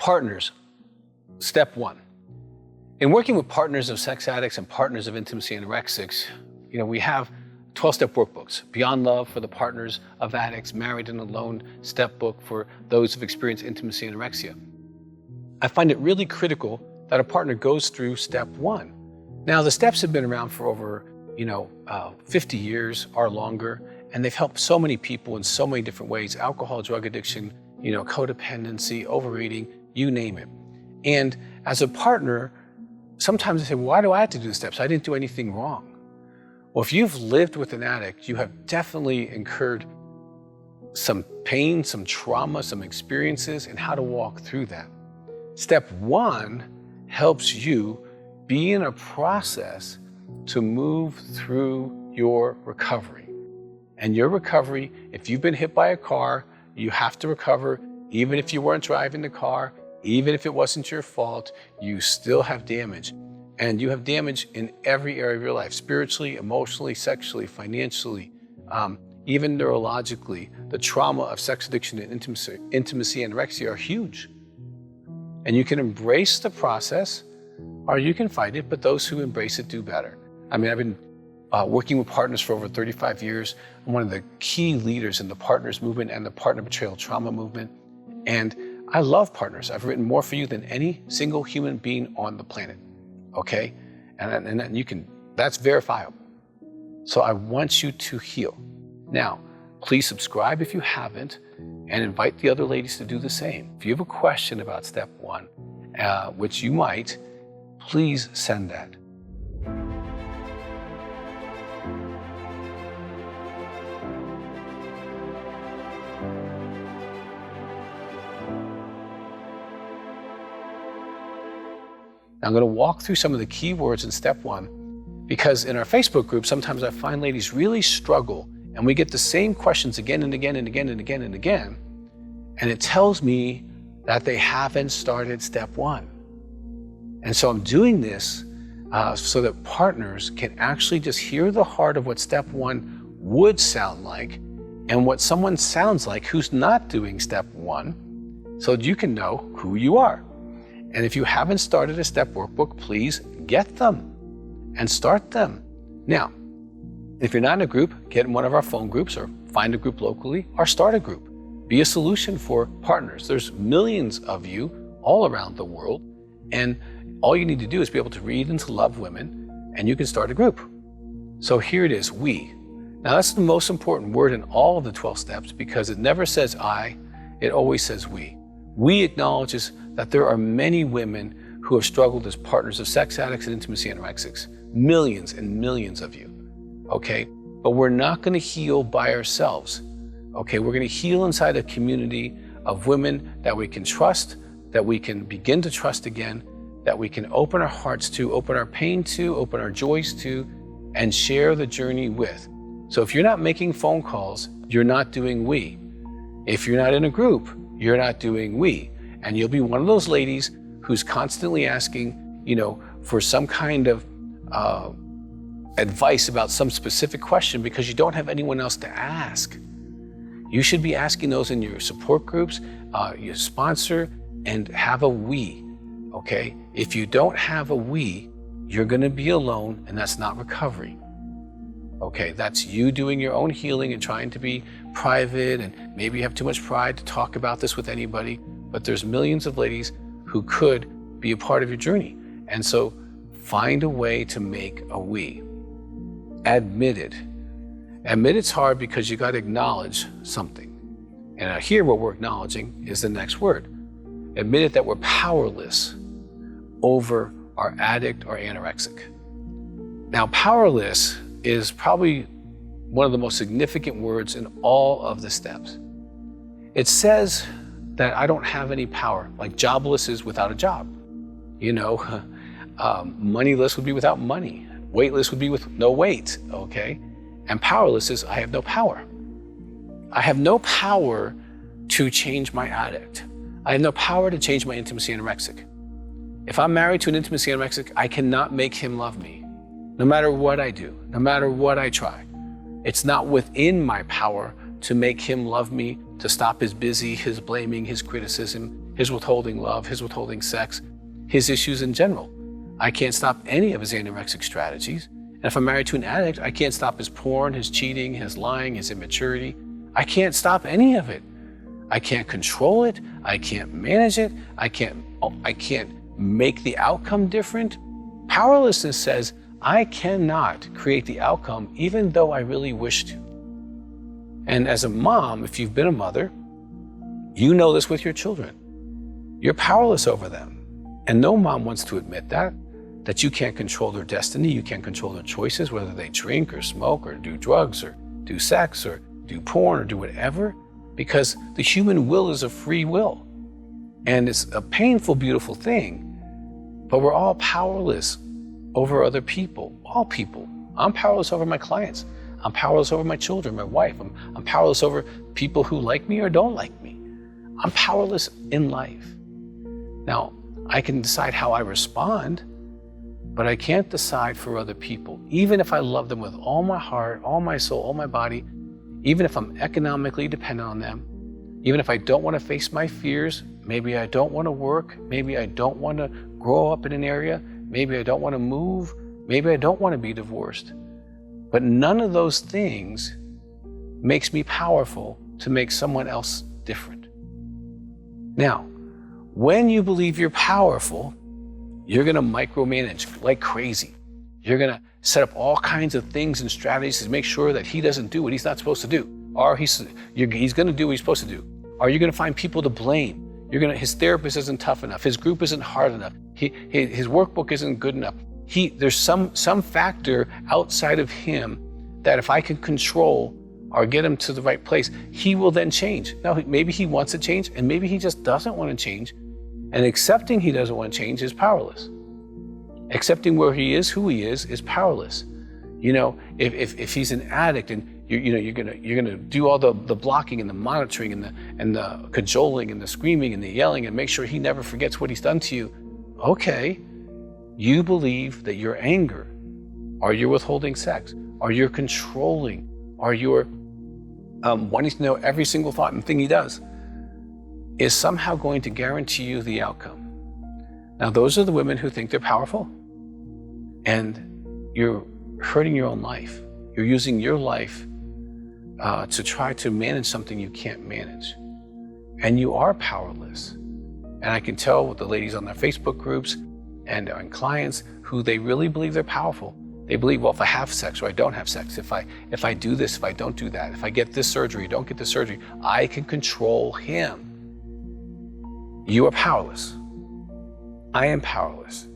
Partners, step one. In working with partners of sex addicts and partners of intimacy anorexics, we have 12-step workbooks. Beyond Love for the partners of addicts, Married and Alone step book for those who've experienced intimacy anorexia. I find it really critical that a partner goes through step one. Now, the steps have been around for over 50 years or longer, and they've helped so many people in so many different ways: alcohol, drug addiction, codependency, overeating, you name it. And as a partner, sometimes I say, why do I have to do the steps? I didn't do anything wrong. Well, if you've lived with an addict, you have definitely incurred some pain, some trauma, some experiences, and how to walk through that. Step one helps you be in a process to move through your recovery. And your recovery, if you've been hit by a car, you have to recover. Even if you weren't driving the car, even if it wasn't your fault, you still have damage. And you have damage in every area of your life: spiritually, emotionally, sexually, financially, even neurologically. The trauma of sex addiction and intimacy anorexia are huge. And you can embrace the process or you can fight it, but those who embrace it do better. I've been working with partners for over 35 years. I'm one of the key leaders in the partners movement and the partner betrayal trauma movement. And I love partners. I've written more for you than any single human being on the planet. Okay? And you can, that's verifiable. So I want you to heal. Now, please subscribe if you haven't, and invite the other ladies to do the same. If you have a question about step one, which you might, please send that. I'm going to walk through some of the key words in step one, because in our Facebook group, sometimes I find ladies really struggle, and we get the same questions again and again and again and again and again. And it tells me that they haven't started step one. And so I'm doing this so that partners can actually just hear the heart of what step one would sound like and what someone sounds like who's not doing step one, so that you can know who you are. And if you haven't started a step workbook, please get them and start them. Now, if you're not in a group, get in one of our phone groups or find a group locally or start a group. Be a solution for partners. There's millions of you all around the world, and all you need to do is be able to read and to love women, and you can start a group. So here it is, we. Now that's the most important word in all of the 12 steps, because it never says I, it always says we. We acknowledges that there are many women who have struggled as partners of sex addicts and intimacy anorexics. Millions and millions of you, okay? But we're not gonna heal by ourselves, okay? We're gonna heal inside a community of women that we can trust, that we can begin to trust again, that we can open our hearts to, open our pain to, open our joys to, and share the journey with. So if you're not making phone calls, you're not doing we. If you're not in a group, you're not doing we. And you'll be one of those ladies who's constantly asking, for some kind of advice about some specific question because you don't have anyone else to ask. You should be asking those in your support groups, your sponsor, and have a we, okay? If you don't have a we, you're gonna be alone, and that's not recovery. Okay, that's you doing your own healing and trying to be private, and maybe you have too much pride to talk about this with anybody, but there's millions of ladies who could be a part of your journey. And so find a way to make a we. Admit it. Admit it's hard because you gotta acknowledge something. And here what we're acknowledging is the next word. Admit it that we're powerless over our addict or anorexic. Now, powerless is probably one of the most significant words in all of the steps. It says that I don't have any power, like jobless is without a job. Moneyless would be without money. Weightless would be with no weight, okay? And powerless is I have no power. I have no power to change my addict. I have no power to change my intimacy anorexic. If I'm married to an intimacy anorexic, I cannot make him love me. No matter what I do, no matter what I try. It's not within my power to make him love me, to stop his busy, his blaming, his criticism, his withholding love, his withholding sex, his issues in general. I can't stop any of his anorexic strategies. And if I'm married to an addict, I can't stop his porn, his cheating, his lying, his immaturity. I can't stop any of it. I can't control it. I can't manage it. I can't make the outcome different. Powerlessness says, I cannot create the outcome even though I really wish to. And as a mom, if you've been a mother, you know this with your children. You're powerless over them. And no mom wants to admit that you can't control their destiny, you can't control their choices, whether they drink or smoke or do drugs or do sex or do porn or do whatever, because the human will is a free will. And it's a painful, beautiful thing, but we're all powerless over other people, all people. I'm powerless over my clients. I'm powerless over my children, my wife. I'm powerless over people who like me or don't like me. I'm powerless in life. Now, I can decide how I respond, but I can't decide for other people. Even if I love them with all my heart, all my soul, all my body, even if I'm economically dependent on them, even if I don't want to face my fears, maybe I don't want to work, maybe I don't want to grow up in an area, maybe I don't want to move, maybe I don't want to be divorced. But none of those things makes me powerful to make someone else different. Now, when you believe you're powerful, you're going to micromanage like crazy. You're going to set up all kinds of things and strategies to make sure that he doesn't do what he's not supposed to do, or he's going to do what he's supposed to do. Or you're going to find people to blame. His therapist isn't tough enough. His group isn't hard enough. His workbook isn't good enough. There's some factor outside of him that if I can control or get him to the right place, he will then change. Now, maybe he wants to change, and maybe he just doesn't want to change. And accepting he doesn't want to change is powerless. Accepting where he is, who he is powerless. You know, if he's an addict and you're gonna do all the blocking and the monitoring and the cajoling and the screaming and the yelling and make sure he never forgets what he's done to you. Okay, you believe that your anger, or you're withholding sex, or you're controlling, or you're wanting to know every single thought and thing he does, is somehow going to guarantee you the outcome. Now, those are the women who think they're powerful, and you're hurting your own life. You're using your life to try to manage something you can't manage. And you are powerless. And I can tell with the ladies on their Facebook groups and clients who they really believe they're powerful. They believe, well, if I have sex or I don't have sex, if I do this, if I don't do that, if I get this surgery, don't get this surgery, I can control him. You are powerless. I am powerless.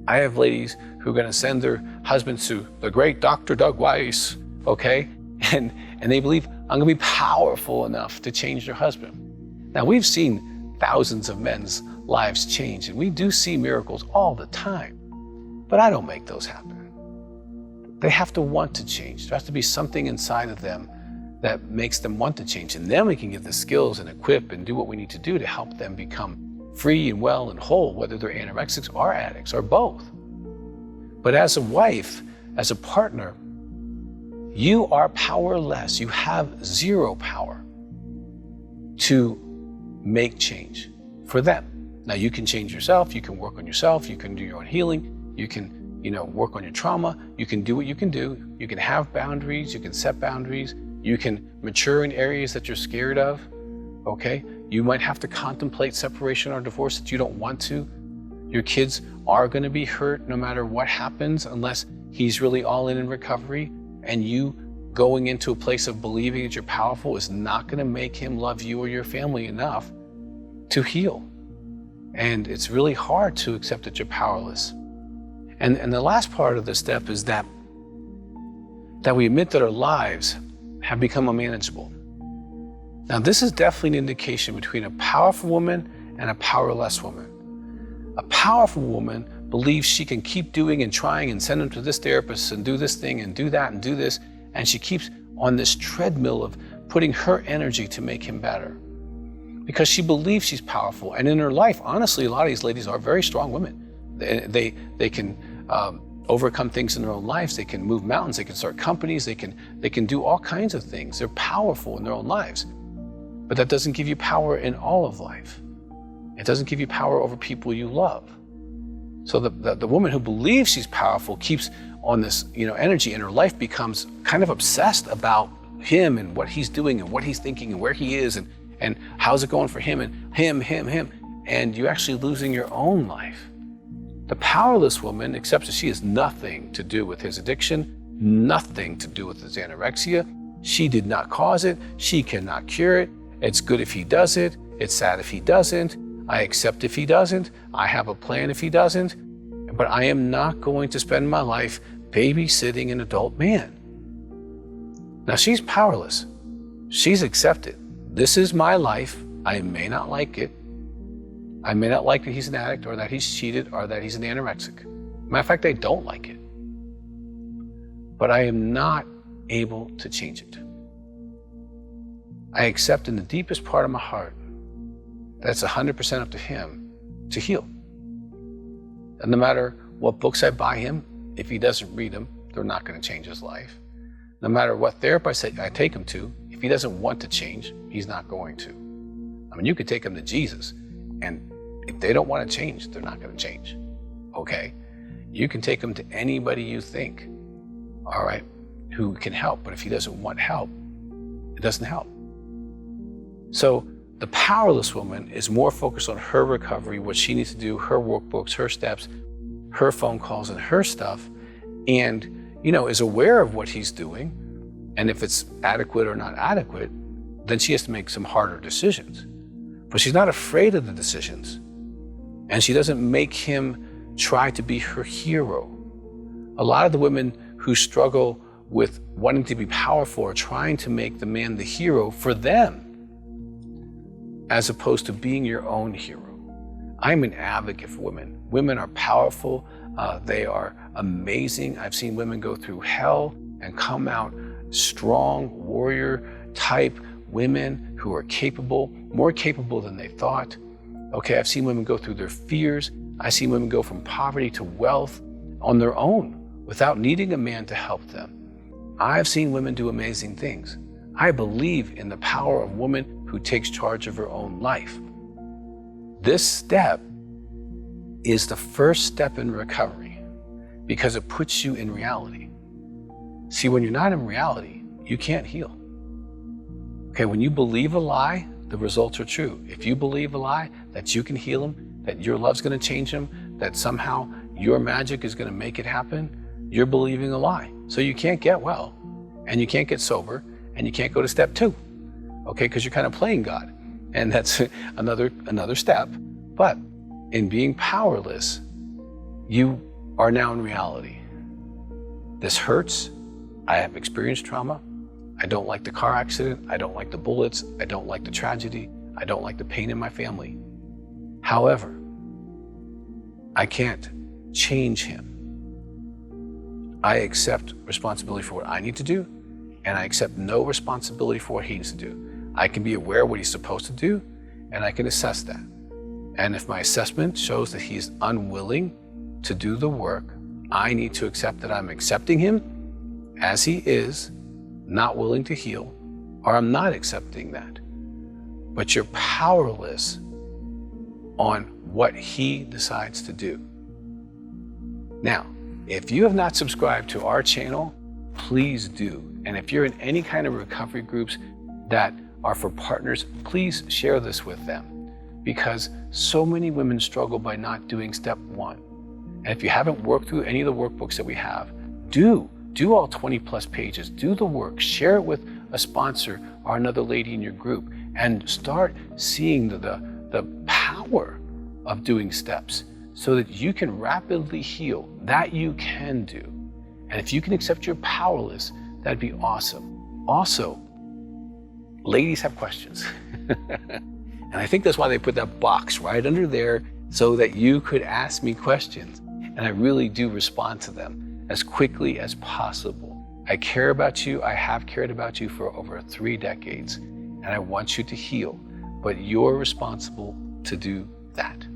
I have ladies who are going to send their husbands to the great Dr. Doug Weiss, okay? And they believe I'm going to be powerful enough to change their husband. Now, we've seen thousands of men's lives change, and we do see miracles all the time. But I don't make those happen. They have to want to change. There has to be something inside of them that makes them want to change. And then we can give the skills and equip and do what we need to do to help them become free and well and whole, whether they're anorexics or addicts or both. But as a wife, as a partner, you are powerless. You have zero power to make change for them. Now, you can change yourself. You can work on yourself. You can do your own healing. You can work on your trauma. You can do what you can do. You can have boundaries. You can set boundaries. You can mature in areas that you're scared of, okay? You might have to contemplate separation or divorce that you don't want to. Your kids are gonna be hurt no matter what happens unless he's really all in recovery, and you going into a place of believing that you're powerful is not gonna make him love you or your family enough to heal. And it's really hard to accept that you're powerless. And the last part of this step is that we admit that our lives have become unmanageable. Now, this is definitely an indication between a powerful woman and a powerless woman. A powerful woman believes she can keep doing and trying and send them to this therapist and do this thing and do that and do this, and she keeps on this treadmill of putting her energy to make him better because she believes she's powerful. And in her life, honestly, a lot of these ladies are very strong women. They can overcome things in their own lives. They can move mountains. They can start companies. They can do all kinds of things. They're powerful in their own lives. But that doesn't give you power in all of life. It doesn't give you power over people you love. So the woman who believes she's powerful keeps on this, energy, and her life becomes kind of obsessed about him and what he's doing and what he's thinking and where he is and how's it going for him and him. And you're actually losing your own life. The powerless woman accepts that she has nothing to do with his addiction, nothing to do with his anorexia. She did not cause it. She cannot cure it. It's good if he does it. It's sad if he doesn't. I accept if he doesn't. I have a plan if he doesn't. But I am not going to spend my life babysitting an adult man. Now she's powerless. She's accepted. This is my life. I may not like it. I may not like that he's an addict or that he's cheated or that he's an anorexic. Matter of fact, I don't like it. But I am not able to change it. I accept in the deepest part of my heart that it's 100% up to him to heal. And no matter what books I buy him, if he doesn't read them, they're not going to change his life. No matter what therapist I take him to, if he doesn't want to change, he's not going to. I mean, you could take him to Jesus, and if they don't want to change, they're not going to change. Okay? You can take him to anybody you think, all right, who can help. But if he doesn't want help, it doesn't help. So the powerless woman is more focused on her recovery, what she needs to do, her workbooks, her steps, her phone calls, and her stuff, and is aware of what he's doing. And if it's adequate or not adequate, then she has to make some harder decisions. But she's not afraid of the decisions. And she doesn't make him try to be her hero. A lot of the women who struggle with wanting to be powerful are trying to make the man the hero for them, as opposed to being your own hero. I'm an advocate for women. Women are powerful. They are amazing. I've seen women go through hell and come out strong, warrior type women who are capable, more capable than they thought. Okay, I've seen women go through their fears. I've seen women go from poverty to wealth on their own without needing a man to help them. I've seen women do amazing things. I believe in the power of woman who takes charge of her own life. This step is the first step in recovery because it puts you in reality. See, when you're not in reality, you can't heal. Okay, when you believe a lie, the results are true. If you believe a lie that you can heal him, that your love's going to change him, that somehow your magic is going to make it happen, you're believing a lie. So you can't get well, and you can't get sober, and you can't go to step 2. Okay, because you're kind of playing God. And that's another step. But in being powerless, you are now in reality. This hurts. I have experienced trauma. I don't like the car accident. I don't like the bullets. I don't like the tragedy. I don't like the pain in my family. However, I can't change him. I accept responsibility for what I need to do, and I accept no responsibility for what he needs to do. I can be aware of what he's supposed to do, and I can assess that. And if my assessment shows that he's unwilling to do the work, I need to accept that I'm accepting him as he is, not willing to heal, or I'm not accepting that. But you're powerless on what he decides to do. Now, if you have not subscribed to our channel, please do. And if you're in any kind of recovery groups that are for partners, please share this with them, because so many women struggle by not doing step 1. And if you haven't worked through any of the workbooks that we have, do all 20 plus pages, do the work, share it with a sponsor or another lady in your group, and start seeing the power of doing steps so that you can rapidly heal. That you can do. And if you can accept you're powerless, that'd be awesome. Also, ladies have questions. And I think that's why they put that box right under there so that you could ask me questions. And I really do respond to them as quickly as possible. I care about you. I have cared about you for over 3 decades, and I want you to heal, but you're responsible to do that.